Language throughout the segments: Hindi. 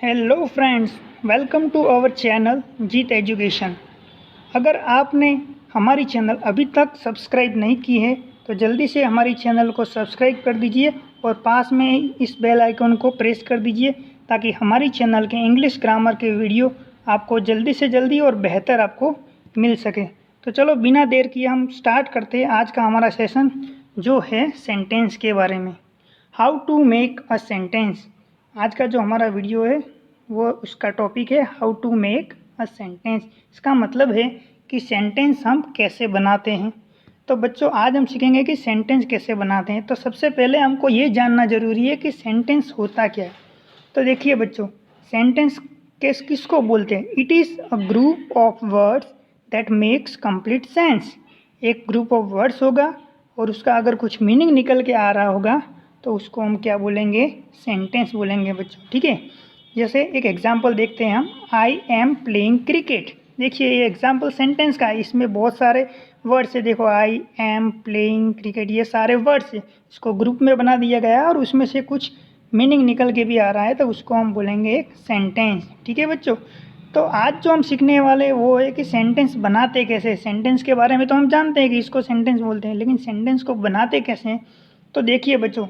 Hello friends, welcome to our channel Jeet education. अगर आपने हमारी चैनल अभी तक सब्सक्राइब नहीं की है तो जल्दी से हमारी चैनल को सब्सक्राइब कर दीजिए और पास में इस बेल आइकन को प्रेस कर दीजिए ताकि हमारी चैनल के इंग्लिश ग्रामर के वीडियो आपको जल्दी से जल्दी और बेहतर आपको मिल सके। तो चलो बिना देर किए हम स्टार्ट करते हैं आज का हमारा सेशन जो है सेंटेंस के बारे में। How to make a sentence. आज का जो हमारा वीडियो है वो उसका टॉपिक है how to make a sentence. इसका मतलब है कि सेंटेंस हम कैसे बनाते हैं। तो बच्चों आज हम सीखेंगे कि सेंटेंस कैसे बनाते हैं। तो सबसे पहले हमको ये जानना ज़रूरी है कि सेंटेंस होता क्या है। तो देखिए बच्चों, सेंटेंस किसको बोलते हैं। It is a group of words that makes complete sense. एक ग्रुप ऑफ वर्ड्स होगा और उसका अगर कुछ मीनिंग निकल के आ रहा होगा तो उसको हम क्या बोलेंगे, सेंटेंस बोलेंगे बच्चों। ठीक है, जैसे एक एग्जांपल देखते हैं हम, आई एम प्लेइंग क्रिकेट। देखिए ये एग्जांपल सेंटेंस का है, इसमें बहुत सारे वर्ड्स है। देखो आई एम प्लेइंग क्रिकेट, ये सारे वर्ड्स है, इसको ग्रुप में बना दिया गया है और उसमें से कुछ मीनिंग निकल के भी आ रहा है तो उसको हम बोलेंगे एक सेंटेंस। ठीक है बच्चों, तो आज जो हम सीखने वाले वो है कि सेंटेंस बनाते कैसे। सेंटेंस के बारे में तो हम जानते हैं कि इसको सेंटेंस बोलते हैं, लेकिन सेंटेंस को बनाते कैसे हैं। तो देखिए बच्चों,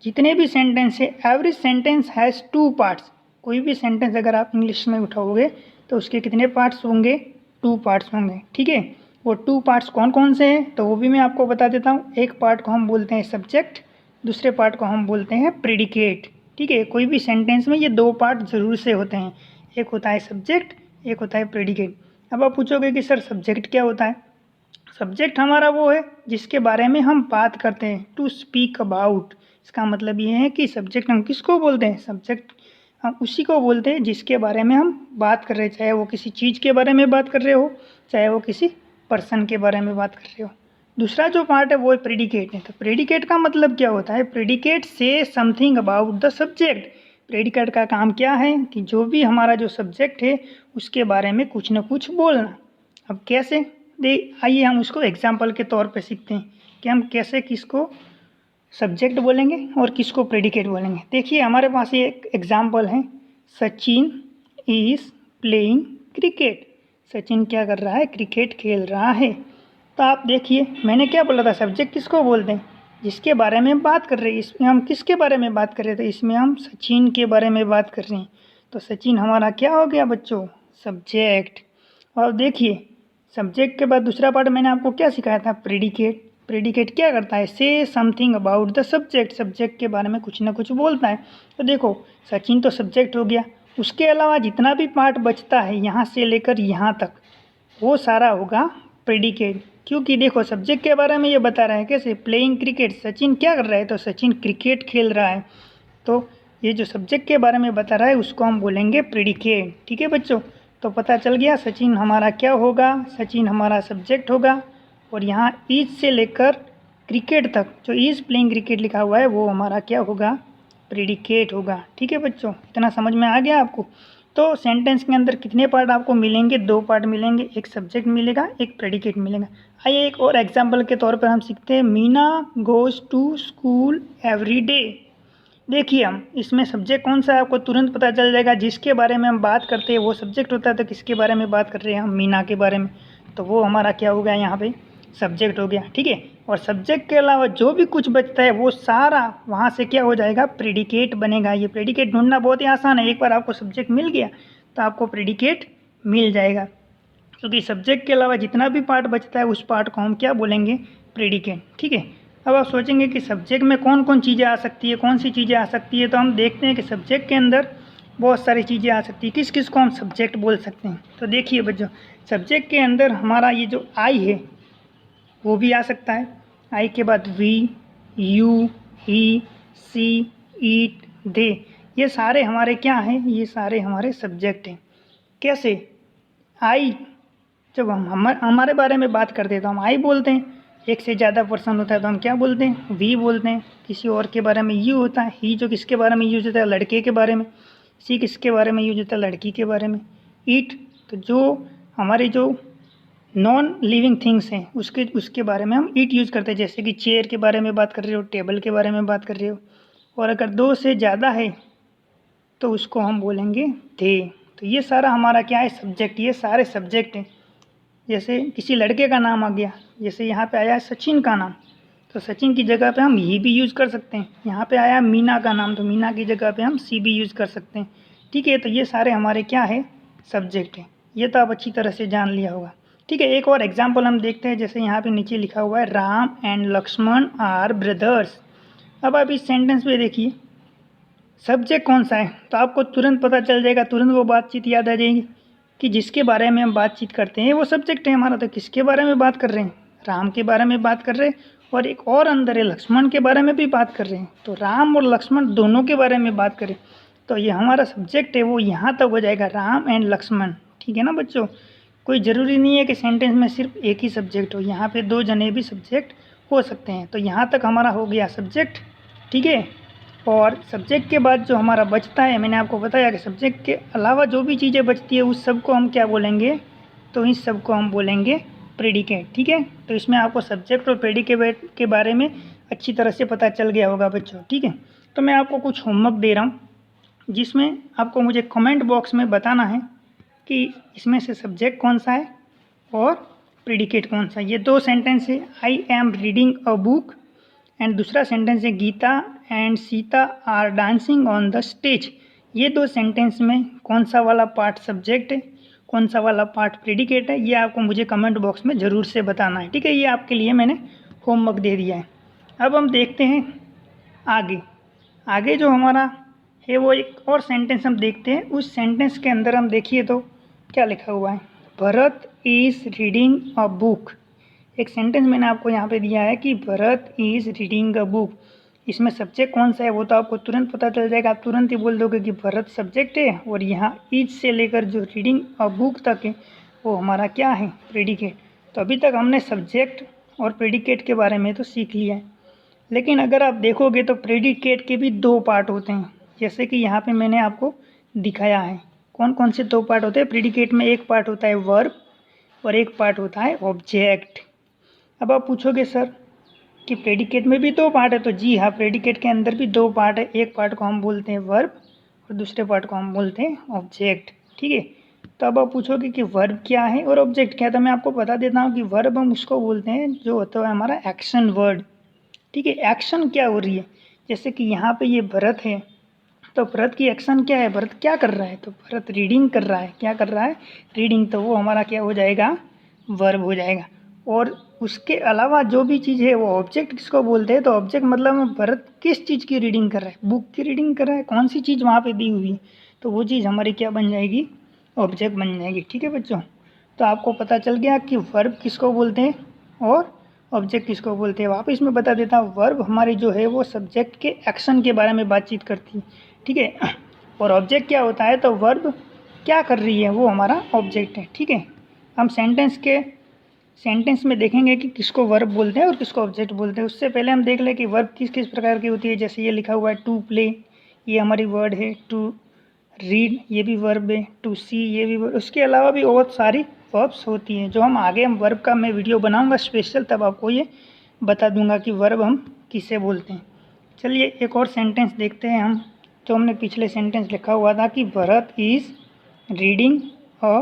जितने भी सेंटेंस है every sentence has two parts. कोई भी सेंटेंस अगर आप इंग्लिश में उठाओगे तो उसके कितने पार्ट्स होंगे, टू पार्ट्स होंगे। ठीक है, वो टू पार्ट्स कौन कौन से हैं तो वो भी मैं आपको बता देता हूँ। एक पार्ट को हम बोलते हैं सब्जेक्ट, दूसरे पार्ट को हम बोलते हैं प्रेडिकेट। ठीक है, कोई भी सेंटेंस में ये दो पार्ट ज़रूर से होते हैं, एक होता है सब्जेक्ट, एक होता है प्रेडिकेट। अब आप पूछोगे कि सर सब्जेक्ट क्या होता है। सब्जेक्ट हमारा वो है जिसके बारे में हम बात करते हैं, टू स्पीक अबाउट। इसका मतलब ये है कि सब्जेक्ट हम किसको बोलते हैं, सब्जेक्ट हम उसी को बोलते हैं जिसके बारे में हम बात कर रहे हैं, चाहे वो किसी चीज़ के बारे में बात कर रहे हो, चाहे वो किसी पर्सन के बारे में बात कर रहे हो। दूसरा जो पार्ट है वो है प्रेडिकेट है। तो प्रेडिकेट का मतलब क्या होता है, प्रेडिकेट से something about the subject. Predicate का काम क्या है कि जो भी हमारा जो सब्जेक्ट है उसके बारे में कुछ ना कुछ बोलना। अब कैसे, आइए हम उसको एग्जाम्पल के तौर पे सीखते हैं कि हम कैसे किसको सब्जेक्ट बोलेंगे और किसको प्रेडिकेट बोलेंगे। देखिए हमारे पास ये एक एग्जाम्पल है, Sachin is playing cricket. Sachin क्या कर रहा है, क्रिकेट खेल रहा है। तो आप देखिए मैंने क्या बोला था, सब्जेक्ट किसको बोलते हैं, जिसके बारे में बात कर रहे हैं। इसमें हम किसके बारे में बात कर रहे थे, इसमें हम सचिन के बारे में बात कर रहे हैं। तो सचिन हमारा क्या हो गया बच्चों, सब्जेक्ट। और देखिए सब्जेक्ट के बाद दूसरा पार्ट मैंने आपको क्या सिखाया था, प्रेडिकेट। प्रेडिकेट क्या करता है, से something about the subject. Subject के बारे में कुछ ना कुछ बोलता है। तो देखो सचिन तो सब्जेक्ट हो गया, उसके अलावा जितना भी पार्ट बचता है यहाँ से लेकर यहाँ तक वो सारा होगा प्रेडिकेट। क्योंकि देखो सब्जेक्ट के बारे में ये बता रहा है कैसे, प्लेइंग क्रिकेट, सचिन क्या कर रहा है तो सचिन क्रिकेट खेल रहा है। तो ये जो सब्जेक्ट के बारे में बता रहा है उसको हम बोलेंगे प्रेडिकेट। ठीक है बच्चों, तो पता चल गया सचिन हमारा क्या होगा, सचिन हमारा सब्जेक्ट होगा। और यहाँ ईज से लेकर क्रिकेट तक जो ईज प्लेइंग क्रिकेट लिखा हुआ है वो हमारा क्या होगा, प्रेडिकेट होगा। ठीक है बच्चों, इतना समझ में आ गया आपको। तो सेंटेंस के अंदर कितने पार्ट आपको मिलेंगे, दो पार्ट मिलेंगे, एक सब्जेक्ट मिलेगा, एक प्रेडिकेट मिलेगा। आइए एक और एग्जाम्पल के तौर पर हम सीखते हैं, Meena goes to school every day. देखिए हम इसमें सब्जेक्ट कौन सा है आपको तुरंत पता चल जाएगा, जिसके बारे में हम बात करते हैं वो सब्जेक्ट होता है। तो किसके बारे में बात कर रहे हैं हम, मीना के बारे में, तो वो हमारा क्या हो गया यहाँ पे, सब्जेक्ट हो गया। ठीक है, और सब्जेक्ट के अलावा जो भी कुछ बचता है वो सारा वहाँ से क्या हो जाएगा, प्रेडिकेट बनेगा। ये प्रेडिकेट ढूंढना बहुत ही आसान है, एक बार आपको सब्जेक्ट मिल गया तो आपको प्रेडिकेट मिल जाएगा। क्योंकि सब्जेक्ट के अलावा जितना भी पार्ट बचता है उस पार्ट को हम क्या बोलेंगे, प्रेडिकेट। ठीक है, अब आप सोचेंगे कि सब्जेक्ट में कौन कौन चीज़ें आ सकती है, कौन सी चीज़ें आ सकती है। तो हम देखते हैं कि सब्जेक्ट के अंदर बहुत सारी चीज़ें आ सकती है। किस किस को हम सब्जेक्ट बोल सकते हैं, तो देखिए बच्चों सब्जेक्ट के अंदर हमारा ये जो आई है वो भी आ सकता है। आई के बाद वी, यू, ही, सी, ईट, दे, ये सारे हमारे क्या हैं, ये सारे हमारे सब्जेक्ट हैं। कैसे, आई जब हम हमारे बारे में बात करते हैं तो हम आई बोलते हैं, एक से ज़्यादा पर्सन होता है तो हम क्या बोलते हैं, वी बोलते हैं। किसी और के बारे में यू होता है, ही जो किसके बारे में यूज होता है, लड़के के बारे में। सी किसके बारे में यूज होता है, लड़की के बारे में। ईट तो जो हमारे जो नॉन लिविंग थिंग्स हैं उसके बारे में हम ईट यूज़ करते हैं। जैसे कि चेयर के बारे में बात कर रहे हो, टेबल के बारे में बात कर रहे हो। और अगर दो से ज़्यादा है तो उसको हम बोलेंगे थे। तो ये सारा हमारा क्या है, सब्जेक्ट, ये सारे सब्जेक्ट हैं। जैसे किसी लड़के का नाम आ गया, जैसे यहाँ पे आया है सचिन का नाम, तो सचिन की जगह पे हम ही भी यूज़ कर सकते हैं। यहाँ पे आया मीना का नाम, तो मीना की जगह पे हम सी भी यूज़ कर सकते हैं। ठीक है, तो ये सारे हमारे क्या है, सब्जेक्ट हैं। ये तो आप अच्छी तरह से जान लिया होगा। ठीक है, एक और एग्जाम्पल हम देखते हैं। जैसे यहाँ पे नीचे लिखा हुआ है Ram and Lakshman are brothers. अब आप इस सेंटेंस पे देखिए सब्जेक्ट कौन सा है, तो आपको तुरंत पता चल जाएगा, तुरंत वो बातचीत याद आ जाएगी कि जिसके बारे में हम बातचीत करते हैं वो सब्जेक्ट है हमारा। तो किसके बारे में बात कर रहे हैं, राम के बारे में बात कर रहे हैं, और एक और अंदर है लक्ष्मण के बारे में भी बात कर रहे हैं। तो राम और लक्ष्मण दोनों के बारे में बात करें तो ये हमारा सब्जेक्ट है वो यहाँ तक हो जाएगा, राम एंड लक्ष्मण। ठीक है ना बच्चों, कोई ज़रूरी नहीं है कि सेंटेंस में सिर्फ एक ही सब्जेक्ट हो, यहाँ पे दो जने भी सब्जेक्ट हो सकते हैं। तो यहाँ तक हमारा हो गया सब्जेक्ट। ठीक है, और सब्जेक्ट के बाद जो हमारा बचता है, मैंने आपको बताया कि सब्जेक्ट के अलावा जो भी चीज़ें बचती है उस सब को हम क्या बोलेंगे, तो इस सब को हम बोलेंगे प्रेडिकेट। ठीक है, तो इसमें आपको सब्जेक्ट और प्रेडिकेट के बारे में अच्छी तरह से पता चल गया होगा बच्चों। ठीक है, तो मैं आपको कुछ होमवर्क दे रहा हूँ जिसमें आपको मुझे कमेंट बॉक्स में बताना है कि इसमें से सब्जेक्ट कौन सा है और प्रेडिकेट कौन सा है। ये दो सेंटेंस है, I am reading a book, and दूसरा सेंटेंस है Geeta and Sita are dancing on the stage. ये दो सेंटेंस में कौन सा वाला पार्ट सब्जेक्ट है, कौन सा वाला पार्ट प्रेडिकेट है, ये आपको मुझे कमेंट बॉक्स में ज़रूर से बताना है। ठीक है, ये आपके लिए मैंने होमवर्क दे दिया है। अब हम देखते हैं आगे। आगे जो हमारा है वो एक और सेंटेंस हम देखते हैं। उस सेंटेंस के अंदर हम देखिए तो क्या लिखा हुआ है, Bharat is reading a book. एक सेंटेंस मैंने आपको यहाँ पे दिया है कि Bharat is reading a book. इसमें सब्जेक्ट कौन सा है वो तो आपको तुरंत पता चल जाएगा, आप तुरंत ही बोल दोगे कि भरत सब्जेक्ट है, और यहाँ इज से लेकर जो रीडिंग अ बुक तक है वो हमारा क्या है, प्रेडिकेट। तो अभी तक हमने सब्जेक्ट और प्रेडिकेट के बारे में तो सीख लिया है, लेकिन अगर आप देखोगे तो प्रेडिकेट के भी दो पार्ट होते हैं। जैसे कि यहाँ पे मैंने आपको दिखाया है कौन कौन से दो पार्ट होते हैं प्रेडिकेट में। एक पार्ट होता है वर्ब और एक पार्ट होता है ऑब्जेक्ट। अब आप पूछोगे सर कि प्रेडिकेट में भी दो पार्ट है, तो जी हाँ, प्रेडिकेट के अंदर भी दो पार्ट है। एक पार्ट को हम बोलते हैं वर्ब और दूसरे पार्ट को हम बोलते हैं ऑब्जेक्ट। ठीक है, तो अब आप पूछोगे कि वर्ब क्या है और ऑब्जेक्ट क्या है, तो मैं आपको बता देता हूँ कि वर्ब हम उसको बोलते हैं जो होता है हमारा एक्शन वर्ड। ठीक है, एक्शन क्या हो रही है, जैसे कि यहाँ पे ये भरत है, तो भरत की एक्शन क्या है, भरत क्या कर रहा है, तो भरत रीडिंग कर रहा है। क्या कर रहा है, रीडिंग, तो वो हमारा क्या हो जाएगा, वर्ब हो जाएगा। और उसके अलावा जो भी चीज़ है वो ऑब्जेक्ट किसको बोलते हैं, तो ऑब्जेक्ट मतलब भरत किस चीज़ की रीडिंग कर रहा है, बुक की रीडिंग कर रहा है, कौन सी चीज़ वहाँ पे दी हुई है, तो वो चीज़ हमारी क्या बन जाएगी, ऑब्जेक्ट बन जाएगी। ठीक है बच्चों, तो आपको पता चल गया कि वर्ब किसको बोलते हैं और ऑब्जेक्ट किसको बोलते हैं। वापस मैं बता देता हूँ, वर्ब हमारी जो है वो सब्जेक्ट के एक्शन के बारे में बातचीत करती है। ठीक है, और ऑब्जेक्ट क्या होता है, तो वर्ब क्या कर रही है वो हमारा ऑब्जेक्ट है। ठीक है, हम सेंटेंस में देखेंगे कि किसको वर्ब बोलते हैं और किसको ऑब्जेक्ट बोलते हैं। उससे पहले हम देख लें कि वर्ब किस किस प्रकार की होती है। जैसे ये लिखा हुआ है टू प्ले, ये हमारी वर्ड है। टू रीड, ये भी वर्ब है। टू सी, ये भी वर्ब। उसके अलावा भी बहुत सारी वर्ब्स होती हैं जो हम आगे वर्ब का मैं वीडियो बनाऊंगा स्पेशल, तब आपको ये बता दूंगा कि वर्ब हम किसे बोलते हैं। चलिए एक और सेंटेंस देखते हैं हम, जो हमने पिछले सेंटेंस लिखा हुआ था कि Bharat is reading a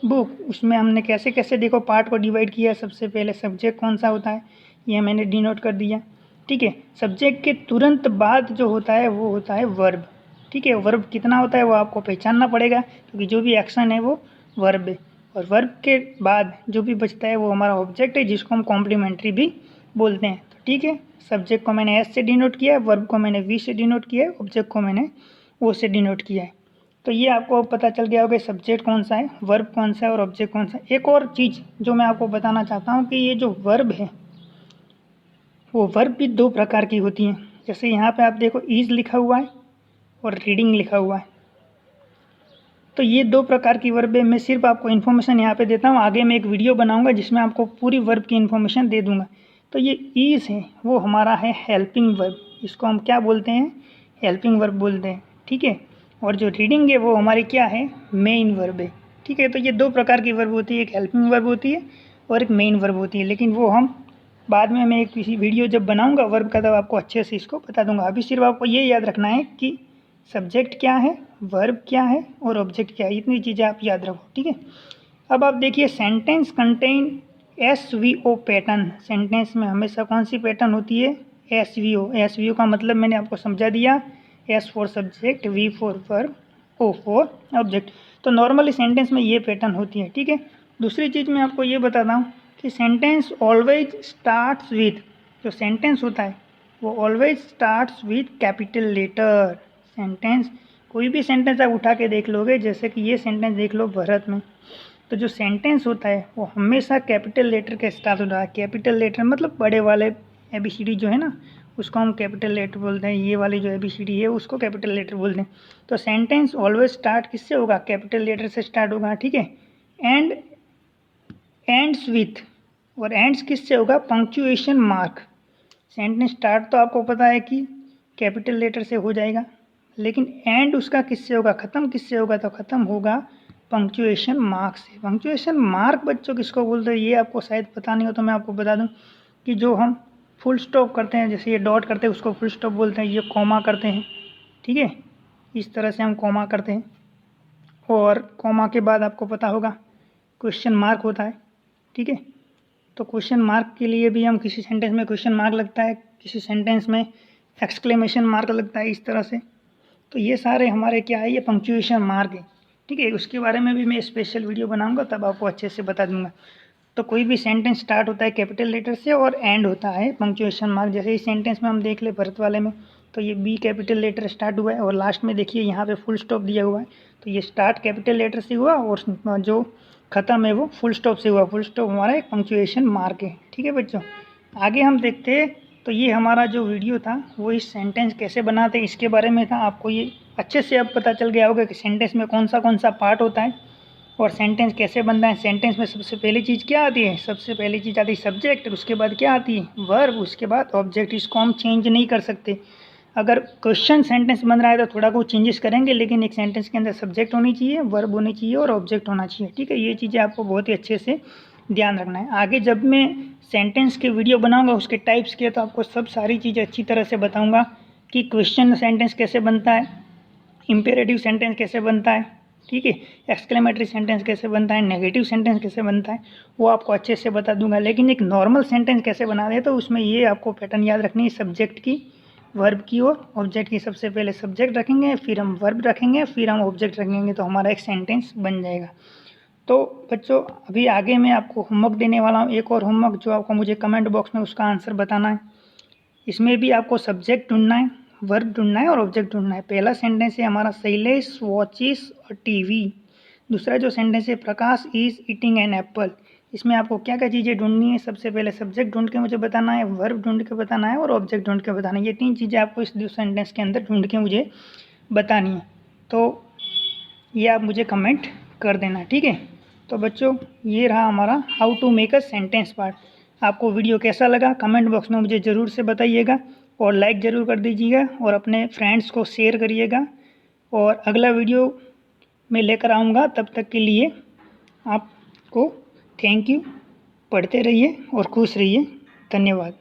book. उसमें हमने कैसे कैसे देखो पार्ट को डिवाइड किया। सबसे पहले सब्जेक्ट कौन सा होता है, ये मैंने डिनोट कर दिया। ठीक है, सब्जेक्ट के तुरंत बाद जो होता है वो होता है वर्ब। ठीक है, वर्ब कितना होता है वो आपको पहचानना पड़ेगा, क्योंकि जो भी एक्शन है वो वर्ब है, और वर्ब के बाद जो भी बचता है वो हमारा ऑब्जेक्ट है, जिसको हम कॉम्प्लीमेंट्री भी बोलते हैं। तो ठीक है, सब्जेक्ट को मैंने एस से डिनोट किया है, वर्ब को मैंने वी से डिनोट किया है, ऑब्जेक्ट को मैंने ओ से डिनोट किया है। तो ये आपको पता चल गया होगा सब्जेक्ट कौन सा है, वर्ब कौन सा है और ऑब्जेक्ट कौन सा है। एक और चीज़ जो मैं आपको बताना चाहता हूँ कि ये जो वर्ब है वो वर्ब भी दो प्रकार की होती हैं। जैसे यहाँ पे आप देखो ईज लिखा हुआ है और रीडिंग लिखा हुआ है, तो ये दो प्रकार की वर्ब है। मैं सिर्फ आपको इन्फॉर्मेशन यहाँ पे देता हूँ, आगे मैं एक वीडियो बनाऊँगा जिसमें आपको पूरी वर्ब की इन्फॉर्मेशन दे दूँगा। तो ये ईज है वो हमारा है हेल्पिंग वर्ब, इसको हम क्या बोलते हैं, हेल्पिंग वर्ब बोलते हैं। ठीक है, और जो रीडिंग है वो हमारी क्या है, मेन वर्ब है। ठीक है, तो ये दो प्रकार की वर्ब होती है, एक हेल्पिंग वर्ब होती है और एक मेन वर्ब होती है, लेकिन वो हम बाद में मैं एक किसी वीडियो जब बनाऊँगा वर्ब का तब आपको अच्छे से इसको बता दूँगा। अभी सिर्फ आपको ये याद रखना है कि सब्जेक्ट क्या है, वर्ब क्या है और ऑब्जेक्ट क्या है, इतनी चीज़ें आप याद रखो, ठीक है। अब आप देखिए sentence contain SVO pattern. Sentence में हमेशा कौन सी पैटर्न होती है, SVO का मतलब मैंने आपको समझा दिया, S for subject, V for verb, O for object. तो नॉर्मली सेंटेंस में ये पैटर्न होती है, ठीक है। दूसरी चीज़ मैं आपको ये बताता हूँ कि सेंटेंस ऑलवेज स्टार्ट्स विथ, जो सेंटेंस होता है वो always starts with capital letter. Sentence, कोई भी सेंटेंस आप उठा के देख लोगे, जैसे कि ये सेंटेंस देख लो भारत में, तो जो सेंटेंस होता है वो हमेशा कैपिटल लेटर के स्टार्ट हो रहा है। कैपिटल लेटर मतलब बड़े वाले ABCD जो है ना, उसको हम कैपिटल लेटर बोलते हैं, ये वाली जो ABCD है उसको कैपिटल लेटर बोलते हैं। तो सेंटेंस ऑलवेज स्टार्ट किससे होगा, कैपिटल लेटर से स्टार्ट होगा, ठीक है। एंड एंड्स विथ, और एंड्स किससे होगा, पंक्चुएशन मार्क। सेंटेंस स्टार्ट तो आपको पता है कि कैपिटल लेटर से हो जाएगा, लेकिन एंड उसका किससे होगा, ख़त्म किससे होगा, तो ख़त्म होगा पंक्चुएशन मार्क से। पंक्चुएशन मार्क बच्चों किसको बोलते हैं, ये आपको शायद पता नहीं हो तो मैं आपको बता दूं कि जो हम फुल स्टॉप करते हैं, जैसे ये डॉट करते हैं उसको फुल स्टॉप बोलते हैं, ये कॉमा करते हैं, ठीक है, इस तरह से हम कॉमा करते हैं। और कॉमा के बाद आपको पता होगा क्वेश्चन मार्क होता है, ठीक है। तो क्वेश्चन मार्क के लिए भी हम, किसी सेंटेंस में क्वेश्चन मार्क लगता है, किसी सेंटेंस में एक्सक्लेमेशन मार्क लगता है, इस तरह से। तो ये सारे हमारे क्या है, ये पंक्चुएशन मार्क है, ठीक है। उसके बारे में भी मैं स्पेशल वीडियो बनाऊंगा, तब आपको अच्छे से बता दूंगा। तो कोई भी सेंटेंस स्टार्ट होता है कैपिटल लेटर से और एंड होता है पंक्चुएशन मार्क। जैसे इस सेंटेंस में हम देख ले भरत वाले में, तो ये B कैपिटल लेटर स्टार्ट हुआ है और लास्ट में देखिए यहाँ पे फुल स्टॉप दिया हुआ है। तो ये स्टार्ट कैपिटल लेटर से हुआ और जो ख़त्म है वो फुल स्टॉप से हुआ। फुल स्टॉप हमारा एक पंक्चुएशन मार्क है, ठीक है बच्चों। आगे हम देखते हैं, तो ये हमारा जो वीडियो था वो इस सेंटेंस कैसे बनाते हैं इसके बारे में था। आपको ये अच्छे से अब पता चल गया होगा कि सेंटेंस में कौन सा पार्ट होता है और सेंटेंस कैसे बनता है। सेंटेंस में सबसे पहली चीज़ क्या आती है, सबसे पहली चीज़ आती है सब्जेक्ट, उसके बाद क्या आती है वर्ब, उसके बाद ऑब्जेक्ट। इसको हम चेंज नहीं कर सकते। अगर क्वेश्चन सेंटेंस बन रहा है तो थोड़ा कुछ चेंजेस करेंगे, लेकिन एक सेंटेंस के अंदर सब्जेक्ट होनी चाहिए, वर्ब होनी चाहिए और ऑब्जेक्ट होना चाहिए, ठीक है। ये चीज़ें आपको बहुत ही अच्छे से ध्यान रखना है। आगे जब मैं सेंटेंस के वीडियो बनाऊंगा उसके टाइप्स के, तो आपको सब सारी चीज़ें अच्छी तरह से बताऊंगा कि क्वेश्चन सेंटेंस कैसे बनता है, इम्पेरेटिव सेंटेंस कैसे बनता है, ठीक है, एक्सक्लेमेटरी सेंटेंस कैसे बनता है, नेगेटिव सेंटेंस कैसे बनता है, वो आपको अच्छे से बता दूंगा। लेकिन एक नॉर्मल सेंटेंस कैसे बना दे, तो उसमें ये आपको पैटर्न याद रखनी है, सब्जेक्ट की, वर्ब की और ऑब्जेक्ट की। सबसे पहले सब्जेक्ट रखेंगे, फिर हम वर्ब रखेंगे, फिर हम ऑब्जेक्ट रखेंगे, तो हमारा एक सेंटेंस बन जाएगा। तो बच्चों अभी आगे मैं आपको होमवर्क देने वाला हूँ, एक और होमवर्क, जो आपको मुझे कमेंट बॉक्स में उसका आंसर बताना है। इसमें भी आपको सब्जेक्ट ढूंढना है, वर्ब ढूंढना है और ऑब्जेक्ट ढूंढना है। पहला सेंटेंस है हमारा शैलेश वॉचेस अ टीवी। दूसरा जो सेंटेंस है प्रकाश इज ईटिंग एन एप्पल। इसमें आपको क्या क्या चीज़ें ढूंढनी है, सबसे पहले सब्जेक्ट ढूंढ के मुझे बताना है, वर्ब ढूंढ के बताना है और ऑब्जेक्ट ढूंढ के बताना है। ये तीन चीज़ें आपको इस सेंटेंस के अंदर ढूंढ के मुझे बतानी है। तो ये आप मुझे कमेंट कर देना, ठीक है। तो बच्चों ये रहा हमारा how to make a sentence part. आपको वीडियो कैसा लगा कमेंट बॉक्स में मुझे ज़रूर से बताइएगा और लाइक ज़रूर कर दीजिएगा और अपने फ्रेंड्स को शेयर करिएगा। और अगला वीडियो मैं लेकर आऊँगा, तब तक के लिए आपको थैंक यू। पढ़ते रहिए और खुश रहिए। धन्यवाद।